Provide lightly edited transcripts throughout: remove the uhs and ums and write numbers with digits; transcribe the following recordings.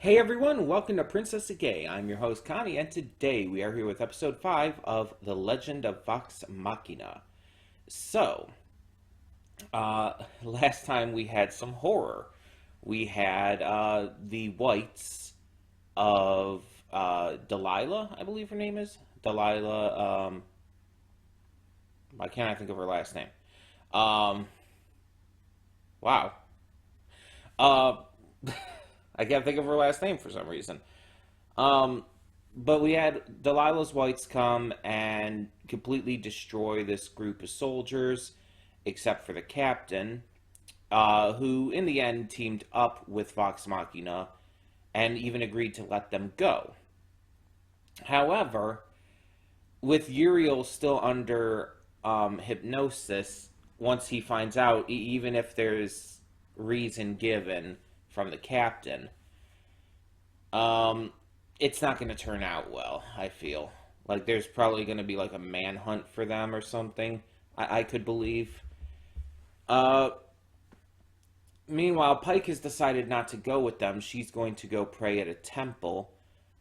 Hey everyone, welcome to Princess Gay. I'm your host Connie, and today we are here with episode 5 of The Legend of Vox Machina. So, last time we had some horror. We had the whites of Delilah, I believe her name is. Delilah, why can't I think of her last name? Um, wow. Uh, I can't think of her last name for some reason. Um, but we had Delilah's whites come and completely destroy this group of soldiers, except for the captain, who in the end teamed up with Vox Machina and even agreed to let them go. However, with Uriel still under hypnosis, once he finds out, even if there's reason given from the captain, um, it's not going to turn out well, I feel. Like, there's probably going to be, like, a manhunt for them or something, I could believe. Uh, Meanwhile, Pike has decided not to go with them. She's going to go pray at a temple,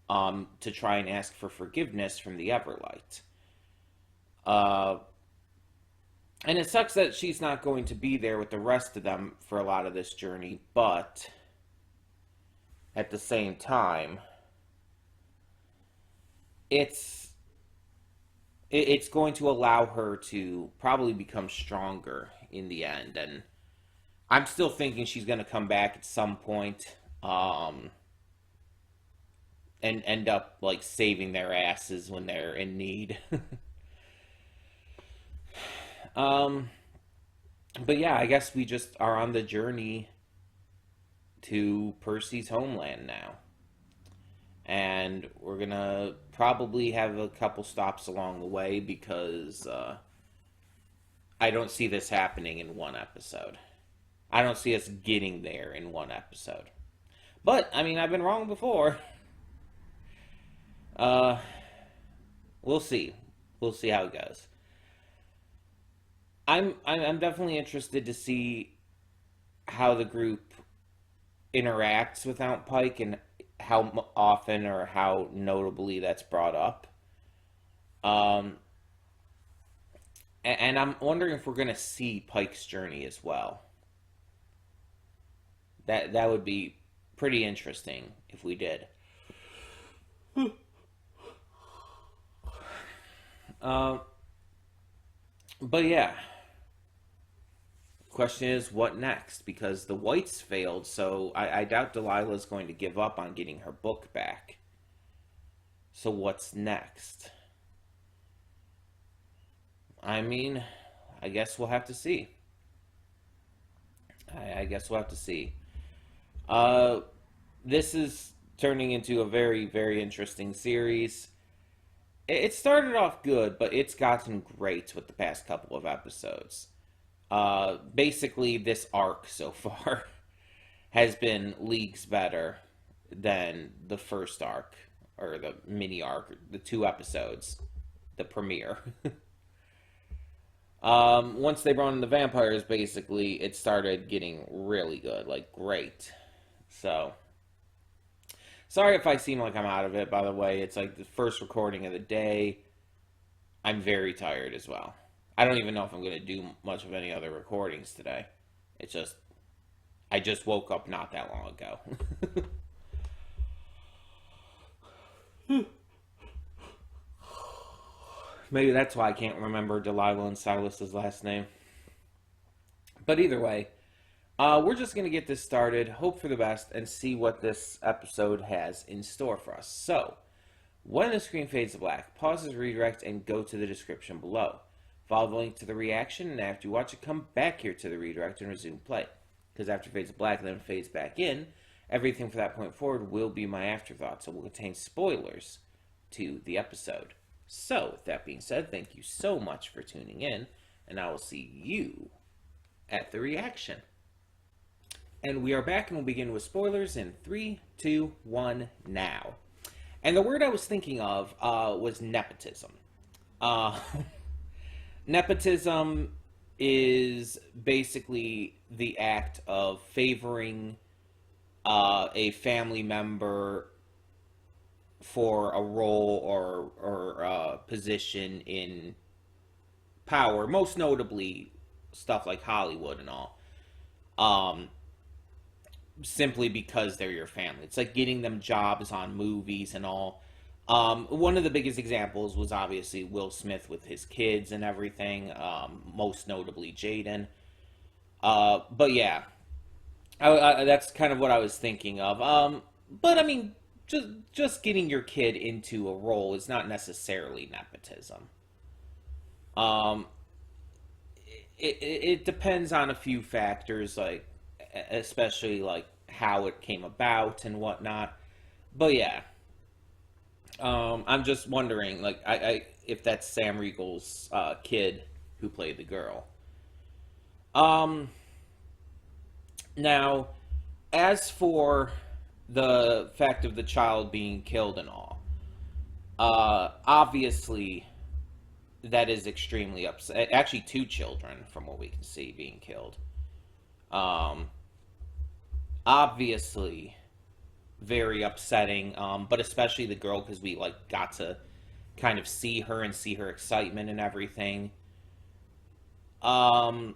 to try and ask for forgiveness from the Everlight. Uh, and it sucks that she's not going to be there with the rest of them for a lot of this journey, but at the same time, it's it's going to allow her to probably become stronger in the end. And I'm still thinking she's going to come back at some point, and end up like saving their asses when they're in need. um, but yeah, I guess we just are on the journey to Percy's homeland now. And we're gonna probably have a couple stops along the way because I don't see this happening in one episode. I don't see us getting there in one episode. But I mean, I've been wrong before. Uh, we'll see. We'll see how it goes. I'm definitely interested to see how the group interacts with Aunt Pike and how often or how notably that's brought up. Um, and I'm wondering if we're going to see Pike's journey as well. That would be pretty interesting if we did. Um, but yeah, question is what next? Because the whites failed, so I doubt Delilah's going to give up on getting her book back. So what's next? I mean, I guess we'll have to see. I guess we'll have to see. Uh, this is turning into a very, very interesting series. It started off good, but it's gotten great with the past couple of episodes. Basically, this arc so far has been leagues better than the first arc, or the mini arc, the two episodes, the premiere. Once they brought in the vampires, basically, it started getting really good, like great. So, sorry if I seem like I'm out of it, by the way. It's like the first recording of the day. I'm very tired as well. I don't even know if I'm going to do much of any other recordings today. It's just, I just woke up not that long ago. Maybe that's why I can't remember Delilah and Silas's last name. But either way, we're just going to get this started, hope for the best, and see what this episode has in store for us. So, when the screen fades to black, pause this redirect and go to the description below. Follow the link to the reaction, and after you watch it, come back here to the redirect and resume play. Because after it fades to black and then fades back in, everything from that point forward will be my afterthoughts, so will contain spoilers to the episode. So, with that being said, thank you so much for tuning in, and I will see you at the reaction. And we are back, and we'll begin with spoilers in 3, 2, 1, now. And the word I was thinking of was nepotism. Uh, Nepotism is basically the act of favoring a family member for a role or position in power, most notably stuff like Hollywood and all, um, simply because they're your family. It's like getting them jobs on movies and all. One of the biggest examples was obviously Will Smith with his kids and everything, most notably Jaden. But yeah, that's kind of what I was thinking of. But I mean, just getting your kid into a role is not necessarily nepotism. Um, it depends on a few factors, like especially like how it came about and whatnot. But yeah, I'm just wondering, like, I if that's Sam Riegel's kid who played the girl. Um, Now, as for the fact of the child being killed and all, obviously that is extremely upset. Actually, two children, from what we can see, being killed. Um, Obviously, very upsetting. But especially the girl, because we like got to kind of see her and see her excitement and everything. Um,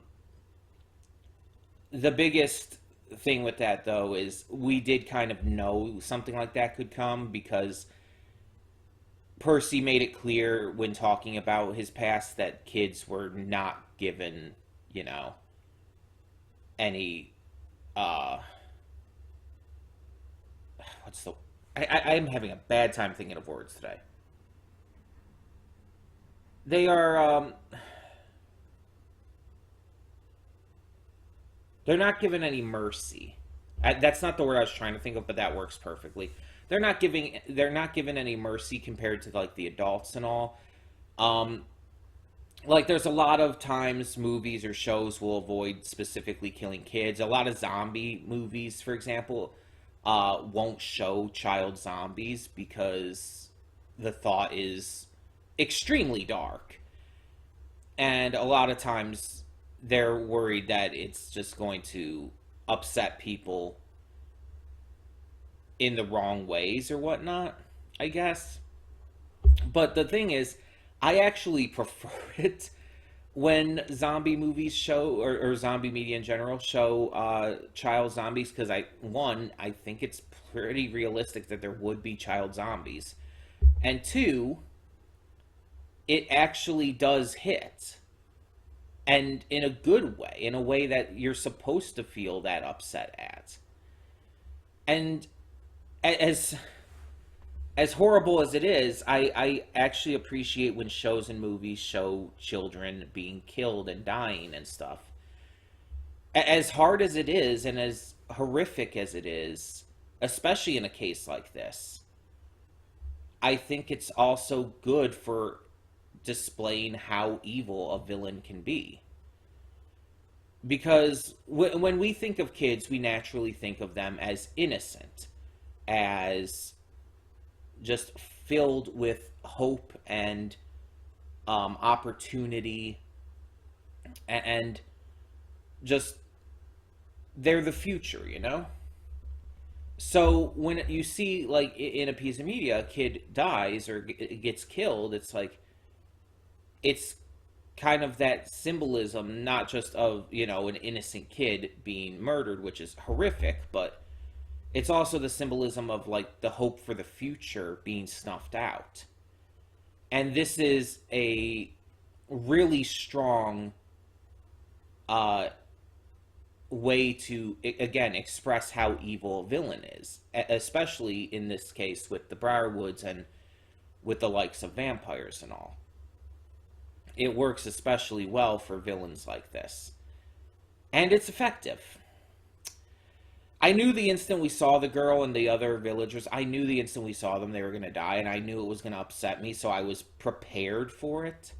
the biggest thing with that though is we did kind of know something like that could come because Percy made it clear when talking about his past that kids were not given, you know, any uh what's the I'm having a bad time thinking of words today. They are they're not given any mercy. That's not the word I was trying to think of, but that works perfectly. They're not given any mercy compared to like the adults and all. Um, like there's a lot of times movies or shows will avoid specifically killing kids. A lot of zombie movies, for example, won't show child zombies because the thought is extremely dark, and a lot of times they're worried that it's just going to upset people in the wrong ways or whatnot, I guess. But the thing is, I actually prefer it when zombie movies show or zombie media in general show child zombies because I think it's pretty realistic that there would be child zombies, and two, it actually does hit, and in a good way, in a way that you're supposed to feel that upset at. And as as horrible as it is, I actually appreciate when shows and movies show children being killed and dying and stuff. As hard as it is and as horrific as it is, especially in a case like this, I think it's also good for displaying how evil a villain can be. Because when we think of kids, we naturally think of them as innocent, as just filled with hope and opportunity, and just they're the future, you know? So when you see, like, in a piece of media, a kid dies or gets killed, it's like, it's kind of that symbolism, not just of, you know, an innocent kid being murdered, which is horrific, but it's also the symbolism of, like, the hope for the future being snuffed out. And this is a really strong uh, way to, again, express how evil a villain is, especially in this case with the Briarwoods and with the likes of vampires and all. It works especially well for villains like this. And it's effective. I knew the instant we saw the girl and the other villagers, I knew the instant we saw them they were going to die, and I knew it was going to upset me, so I was prepared for it.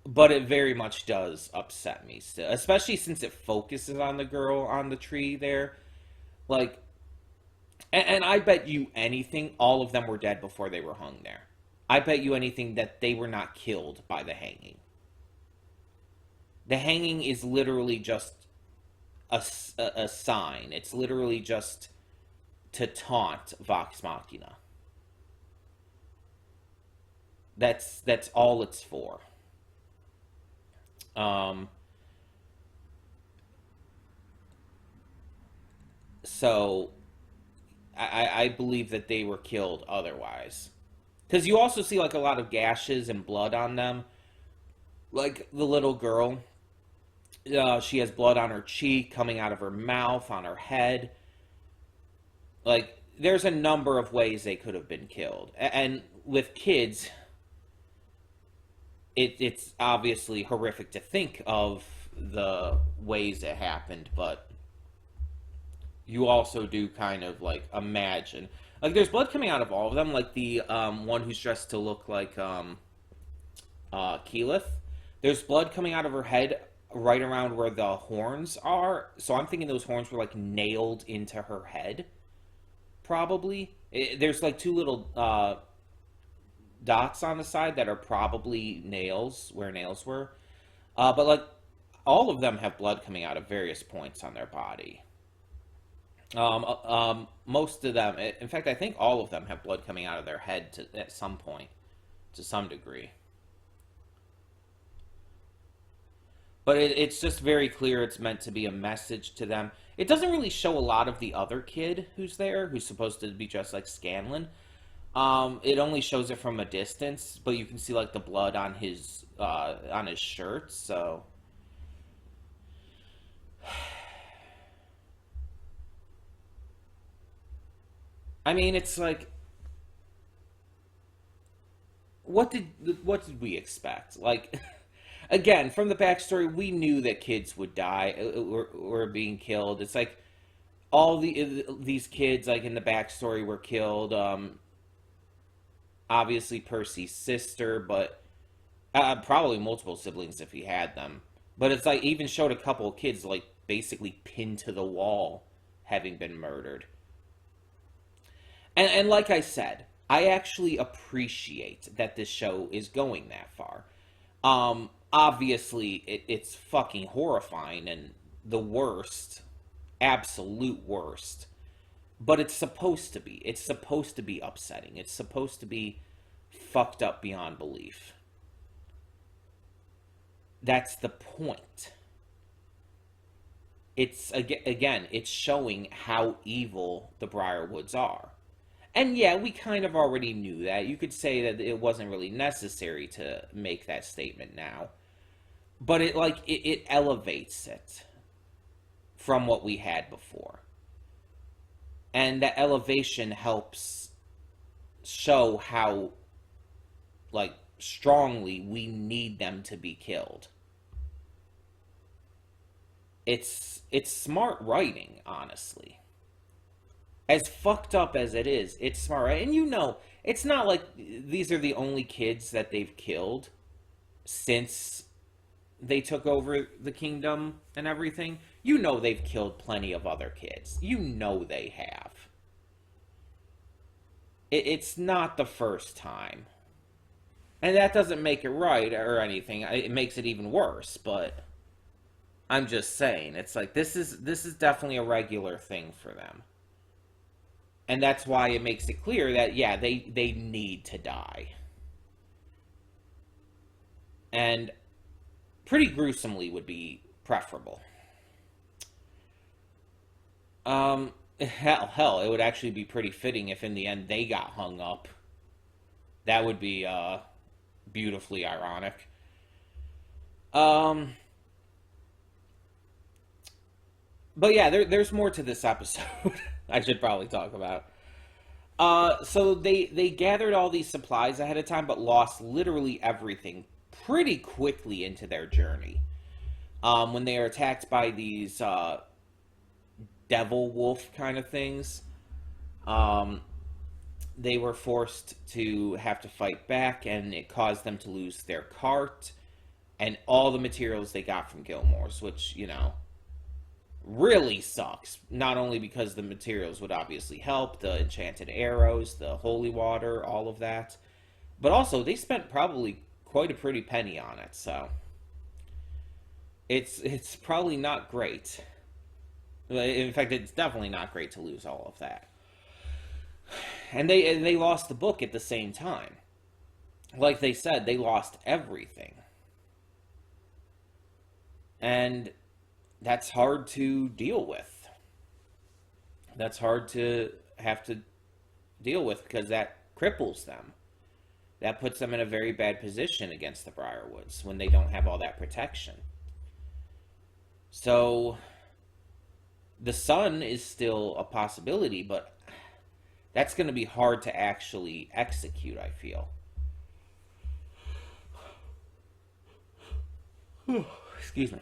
But it very much does upset me still, especially since it focuses on the girl on the tree there. Like, and I bet you anything, all of them were dead before they were hung there. I bet you anything that they were not killed by the hanging. The hanging is literally just a sign. It's literally just to taunt Vox Machina. That's all it's for. Um, so I believe that they were killed otherwise. Because you also see like a lot of gashes and blood on them. Like the little girl, she has blood on her cheek, coming out of her mouth, on her head. Like there's a number of ways they could have been killed. And with kids, it's obviously horrific to think of the ways it happened, but you also do kind of like imagine. Like there's blood coming out of all of them, like the one who's dressed to look like Keyleth. There's blood coming out of her head right around where the horns are. So I'm thinking those horns were like nailed into her head. Probably. There's like two little dots on the side that are probably nails, where nails were. But like all of them have blood coming out of various points on their body. Most of them, in fact, I think all of them have blood coming out of their head at some point, to some degree. But it's just very clear it's meant to be a message to them. It doesn't really show a lot of the other kid who's there, who's supposed to be just like Scanlan. It only shows it from a distance, but you can see like the blood on his shirt. So, I mean, it's like, what did we expect? Like, again, from the backstory, we knew that kids would die or being killed. It's like all these kids, like in the backstory, were killed. Obviously Percy's sister, but probably multiple siblings if he had them. But it's like even showed a couple of kids like basically pinned to the wall, having been murdered. And like I said, I actually appreciate that this show is going that far. Obviously, it's fucking horrifying and the worst, absolute worst. But it's supposed to be. It's supposed to be upsetting. It's supposed to be fucked up beyond belief. That's the point. It's again, it's showing how evil the Briarwoods are. And yeah, we kind of already knew that. You could say that it wasn't really necessary to make that statement now. But it elevates it from what we had before. And that elevation helps show how like strongly we need them to be killed. It's smart writing, honestly. As fucked up as it is, it's smart. And you know, it's not like these are the only kids that they've killed since they took over the kingdom and everything. You know they've killed plenty of other kids. You know they have. It's not the first time. And that doesn't make it right or anything. It makes it even worse, but I'm just saying, it's like this is definitely a regular thing for them. And that's why it makes it clear that yeah, they need to die. And pretty gruesomely would be preferable. Hell, it would actually be pretty fitting if in the end they got hung up. That would be beautifully ironic. But yeah, there's more to this episode. I should probably talk about. So they gathered all these supplies ahead of time, but lost literally everything pretty quickly into their journey. When they are attacked by these devil wolf kind of things, they were forced to have to fight back, and it caused them to lose their cart and all the materials they got from Gilmore's, which, you know, really sucks. Not only because the materials would obviously help, the enchanted arrows, the holy water, all of that, but also they spent probably quite a pretty penny on it, so it's probably not great. In fact, it's definitely not great to lose all of that. And they lost the book at the same time. Like they said, they lost everything. And that's hard to deal with. That's hard to have to deal with because that cripples them. That puts them in a very bad position against the Briarwoods when they don't have all that protection. So the son is still a possibility, but that's going to be hard to actually execute, I feel. Excuse me.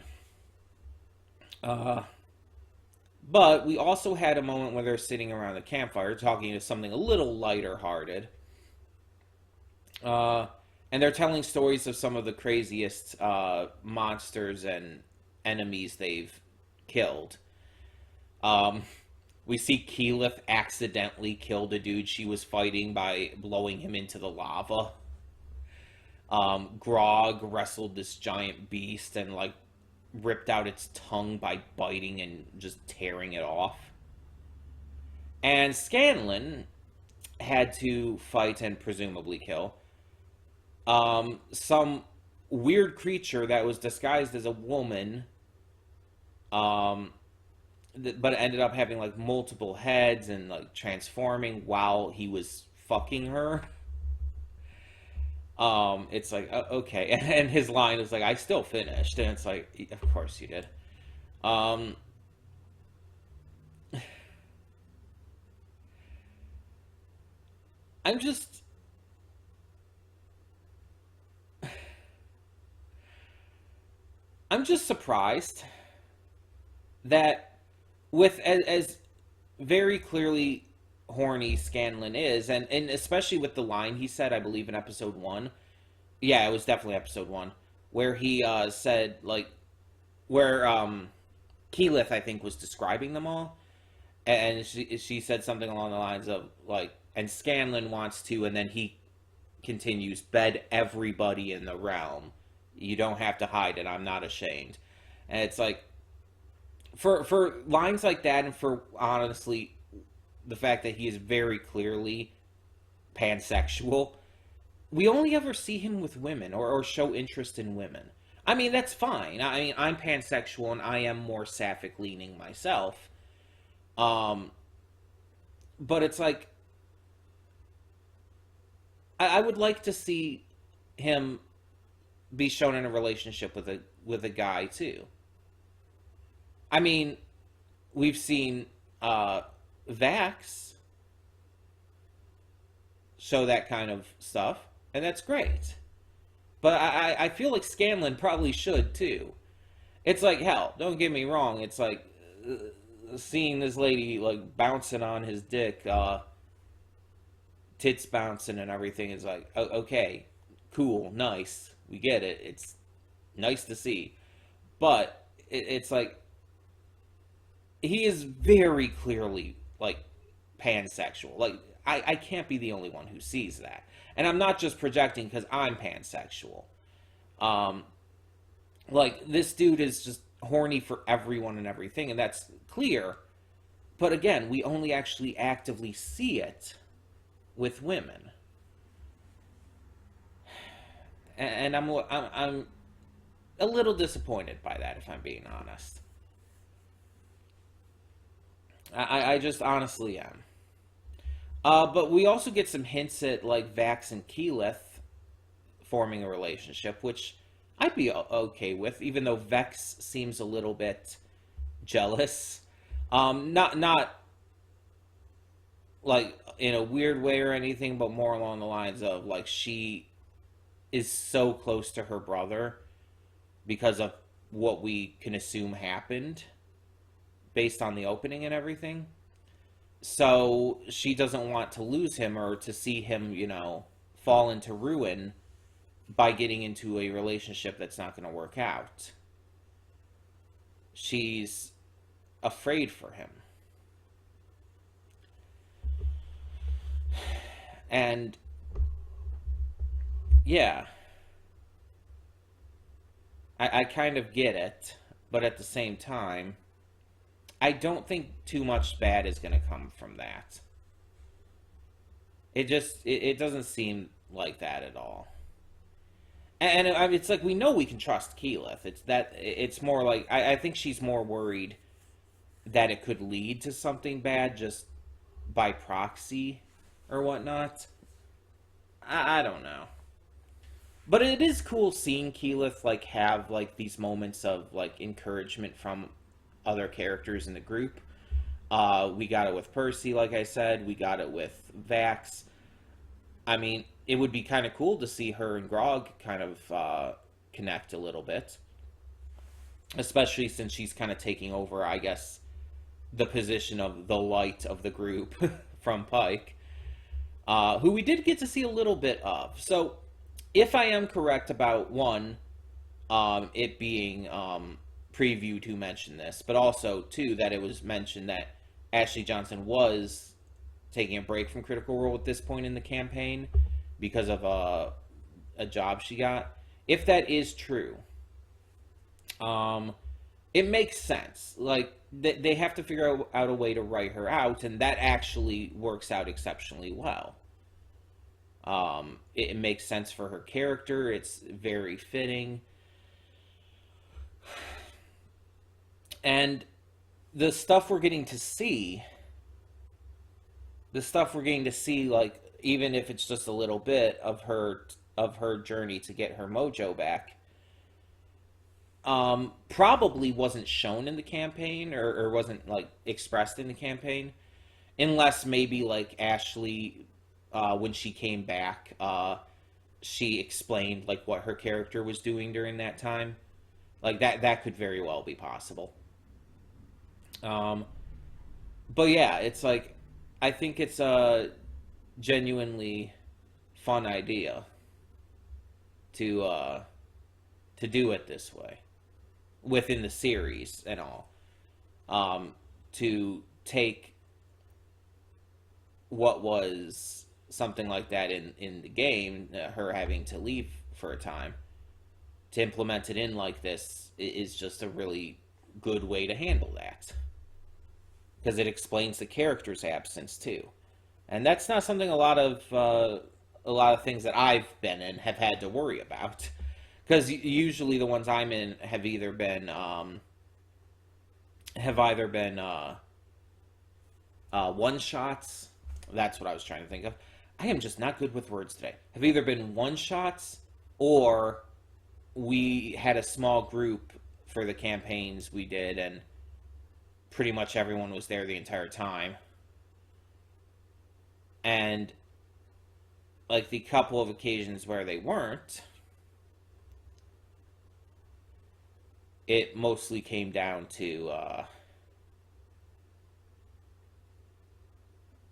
But we also had a moment where they're sitting around the campfire talking to something a little lighter hearted. And they're telling stories of some of the craziest monsters and enemies they've killed. We see Keyleth accidentally killed a dude she was fighting by blowing him into the lava. Grog wrestled this giant beast and like ripped out its tongue by biting and just tearing it off. And Scanlan had to fight and presumably kill some weird creature that was disguised as a woman, but it ended up having like multiple heads and like transforming while he was fucking her. It's like, okay. And his line is like, I still finished. And it's like, of course you did. I'm just... I'm just surprised that with as very clearly horny Scanlan is, and especially with the line he said, I believe in episode 1. Yeah, it was definitely episode 1, where he said, like, where Keyleth, I think, was describing them all, and she said something along the lines of, like, and Scanlan wants to, and then he continues, bed everybody in the realm. You don't have to hide it. I'm not ashamed. And it's like, for lines like that, and for, honestly, the fact that he is very clearly pansexual, we only ever see him with women or show interest in women. I mean, that's fine. I mean, I'm pansexual and I am more sapphic leaning myself. But it's like, I would like to see him be shown in a relationship with a guy too. I mean, we've seen Vax show that kind of stuff, and that's great. But I feel like Scanlan probably should too. It's like, hell, don't get me wrong. It's like seeing this lady like bouncing on his dick, tits bouncing and everything is like, okay, cool, nice, we get it. It's nice to see, but it's like he is very clearly like pansexual. Like I can't be the only one who sees that, and I'm not just projecting because I'm pansexual. Like this dude is just horny for everyone and everything, and that's clear. But again, we only actually actively see it with women, and I'm a little disappointed by that, if I'm being honest. I just honestly am. But we also get some hints at like Vax and Keyleth forming a relationship, which I'd be okay with, even though Vex seems a little bit jealous. Not like in a weird way or anything, but more along the lines of like she is so close to her brother because of what we can assume happened based on the opening and everything. So she doesn't want to lose him or to see him, fall into ruin by getting into a relationship that's not going to work out. She's afraid for him. And yeah, I kind of get it, but at the same time, I don't think too much bad is going to come from that. It doesn't seem like that at all. And it's like we know we can trust Keyleth. It's more like I think she's more worried that it could lead to something bad just by proxy or whatnot. I don't know. But it is cool seeing Keyleth like have like these moments of like encouragement from other characters in the group. We got it with Percy, like I said. We got it with Vax. I mean, it would be kind of cool to see her and Grog kind of connect a little bit, especially since she's kind of taking over, I guess, the position of the light of the group from Pike, who we did get to see a little bit of. So, if I am correct about one, it being previewed who mentioned this, but also two that it was mentioned that Ashley Johnson was taking a break from Critical Role at this point in the campaign because of a job she got. If that is true, it makes sense. Like they have to figure out a way to write her out, and that actually works out exceptionally well. It makes sense for her character. It's very fitting. And the stuff we're getting to see, like, even if it's just a little bit of her journey to get her mojo back, probably wasn't shown in the campaign or wasn't, like, expressed in the campaign. Unless maybe, like, Ashley, when she came back, she explained, like, what her character was doing during that time. Like, that could very well be possible. But yeah, it's like, I think it's a genuinely fun idea to do it this way within the series and all. To take what was something like that in the game, her having to leave for a time, to implement it in like this is just a really good way to handle that. Because it explains the character's absence too. And that's not something a lot of things that I've been in have had to worry about. Because usually the ones I'm in have either been one shots. That's what I was trying to think of. I am just not good with words today. Have either been one shots, or we had a small group for the campaigns we did, and pretty much everyone was there the entire time. And like the couple of occasions where they weren't, it mostly came down to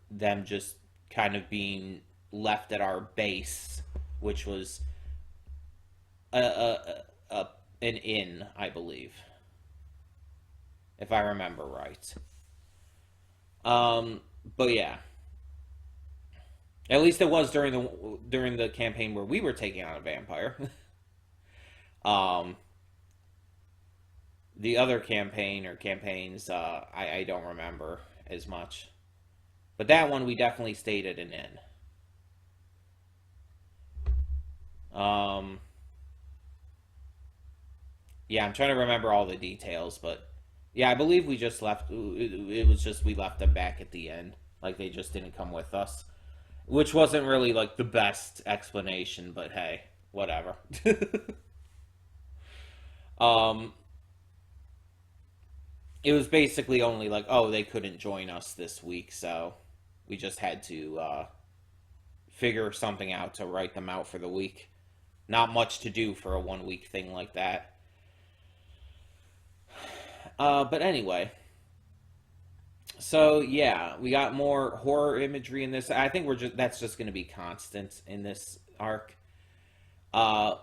them just kind of being left at our base, which was an inn, I believe, if I remember right. But yeah, at least it was during the campaign where we were taking on a vampire. The other campaign or campaigns, I don't remember as much. But that one we definitely stayed at an inn. Yeah, I'm trying to remember all the details, but yeah, I believe we just left. It was just we left them back at the end, like they just didn't come with us, which wasn't really like the best explanation, but hey, whatever. um, it was basically only like, oh, they couldn't join us this week, so we just had to figure something out to write them out for the week. Not much to do for a 1 week thing like that. But anyway, so yeah, we got more horror imagery in this. I think that's just going to be constant in this arc.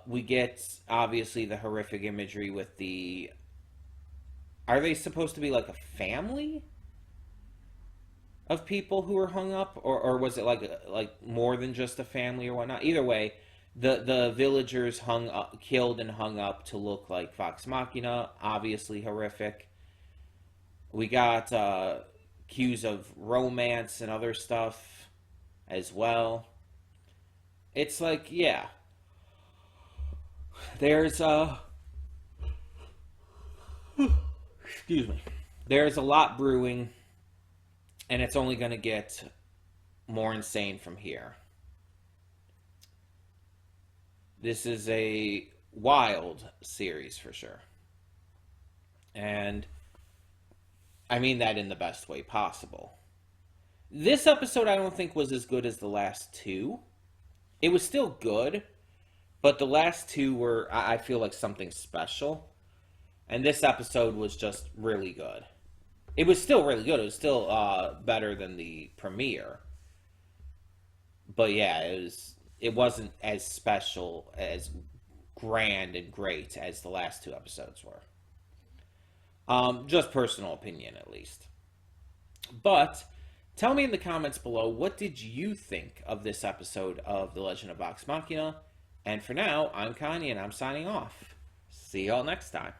We get obviously the horrific imagery with the. Are they supposed to be like a family of people who were hung up, or was it like more than just a family or whatnot? Either way, the villagers killed and hung up to look like Vox Machina, obviously horrific. We got cues of romance and other stuff as well. It's like, yeah, there's excuse me, there's a lot brewing, and it's only going to get more insane from here. This is a wild series for sure. And I mean that in the best way possible. This episode I don't think was as good as the last two. It was still good, but the last two were, I feel like, something special. And this episode was just really good. It was still really good. It was still better than the premiere. But yeah, it wasn't as special, as grand and great as the last two episodes were. Just personal opinion, at least. But tell me in the comments below, what did you think of this episode of The Legend of Vox Machina? And for now, I'm Connie, and I'm signing off. See y'all next time.